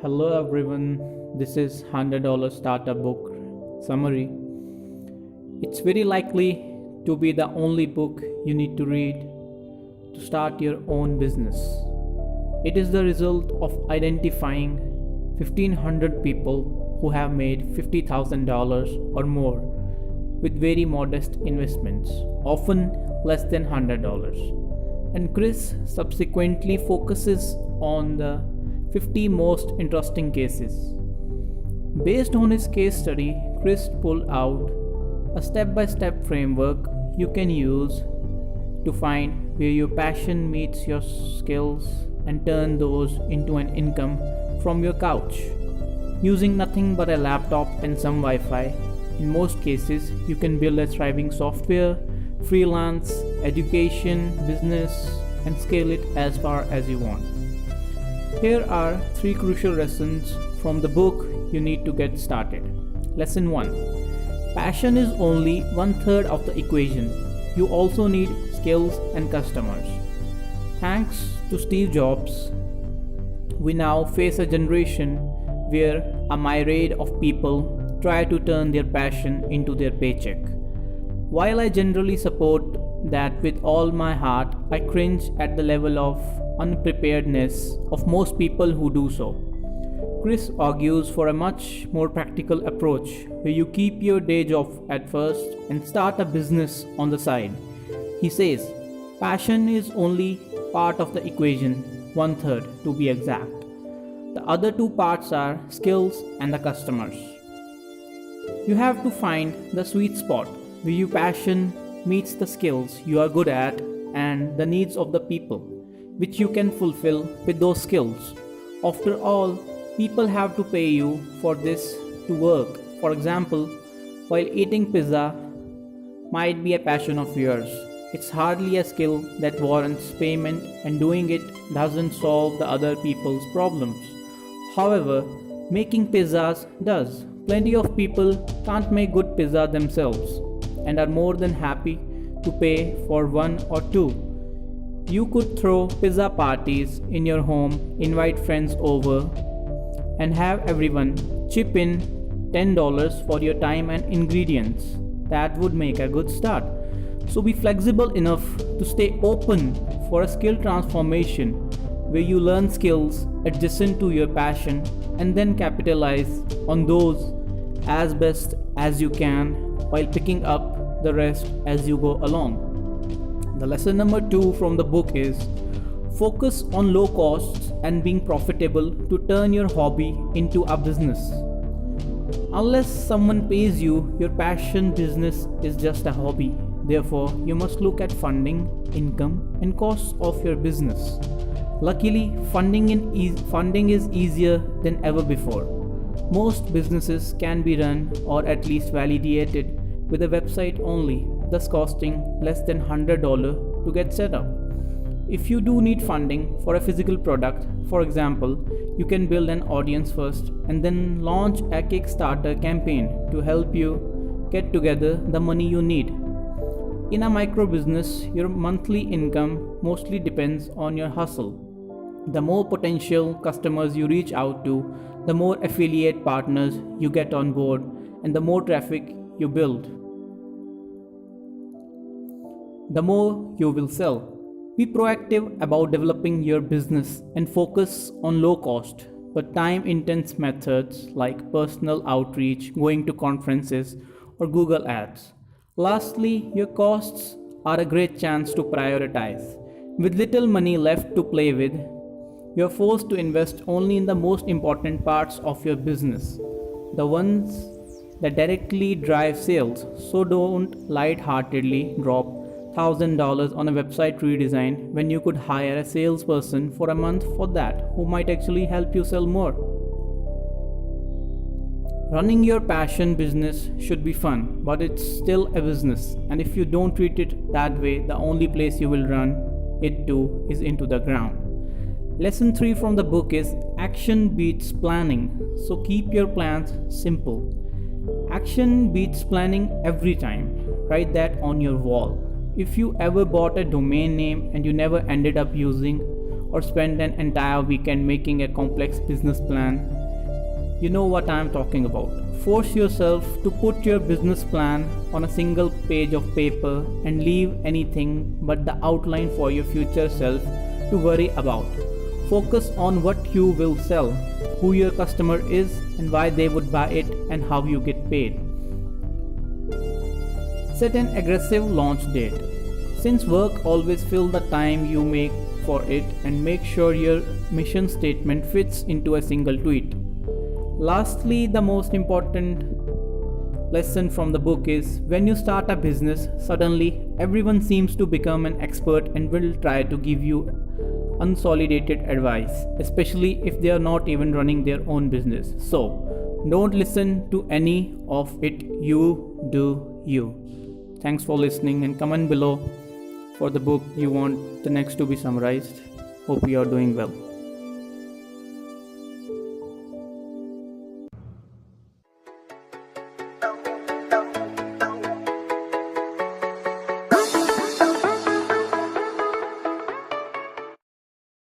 Hello everyone, this is $100 Startup Book Summary. It's very likely to be the only book you need to read to start your own business. It is the result of identifying 1500 people who have made $50,000 or more with very modest investments, often less than $100. And Chris subsequently focuses on the 50 most interesting cases. Based on his case study, Chris pulled out a step-by-step framework you can use to find where your passion meets your skills and turn those into an income from your couch. Using nothing but a laptop and some Wi-Fi, in most cases you can build a thriving software, freelance, education, business, and scale it as far as you want. Here are 3 crucial lessons from the book you need to get started. Lesson 1. Passion is only 1/3 of the equation. You also need skills and customers. Thanks to Steve Jobs, we now face a generation where a myriad of people try to turn their passion into their paycheck. While I generally support that with all my heart, I cringe at the level of unpreparedness of most people who do so. Chris argues for a much more practical approach where you keep your day job at first and start a business on the side. He says, passion is only part of the equation, 1/3 to be exact. The other 2 parts are skills and the customers. You have to find the sweet spot where your passion meets the skills you are good at and the needs of the people, which you can fulfill with those skills. After all, people have to pay you for this to work. For example, while eating pizza might be a passion of yours, it's hardly a skill that warrants payment, and doing it doesn't solve the other people's problems. However, making pizzas does. Plenty of people can't make good pizza themselves and are more than happy to pay for 1 or 2. You could throw pizza parties in your home, invite friends over, and have everyone chip in $10 for your time and ingredients. That would make a good start. So be flexible enough to stay open for a skill transformation where you learn skills adjacent to your passion and then capitalize on those as best as you can while picking up the rest as you go along. The lesson number 2 from the book is focus on low costs and being profitable to turn your hobby into a business. Unless someone pays you, your passion business is just a hobby. Therefore, you must look at funding, income, and costs of your business. Luckily, funding is easier than ever before. Most businesses can be run or at least validated with a website only, thus costing less than $100 to get set up. If you do need funding for a physical product, for example, you can build an audience first and then launch a Kickstarter campaign to help you get together the money you need. In a micro business, your monthly income mostly depends on your hustle. The more potential customers you reach out to, the more affiliate partners you get on board, and the more traffic you build, the more you will sell. Be proactive about developing your business and focus on low cost but time intense methods like personal outreach, going to conferences, or Google Ads. Lastly, your costs are a great chance to prioritize. With little money left to play with, you are forced to invest only in the most important parts of your business, the ones that directly drive sales. So don't lightheartedly drop $1,000 on a website redesign when you could hire a salesperson for a month for that who might actually help you sell more. Running your passion business should be fun, but it's still a business, and if you don't treat it that way, the only place you will run it to is into the ground. Lesson 3 from the book is action beats planning, so keep your plans simple. Action beats planning every time. Write that on your wall. If you ever bought a domain name and you never ended up using or spend an entire weekend making a complex business plan. You know what I am talking about. Force yourself to put your business plan on a single page of paper and leave anything but the outline for your future self to worry about. Focus on what you will sell, who your customer is, and why they would buy it, and how you get paid. Set an aggressive launch date. Since work always fills the time you make for it, and make sure your mission statement fits into a single tweet. Lastly, the most important lesson from the book is when you start a business, suddenly everyone seems to become an expert and will try to give you unsolidated advice, especially if they are not even running their own business. So, don't listen to any of it. You do you. Thanks for listening, and comment below for the book you want the next to be summarized. Hope you are doing well.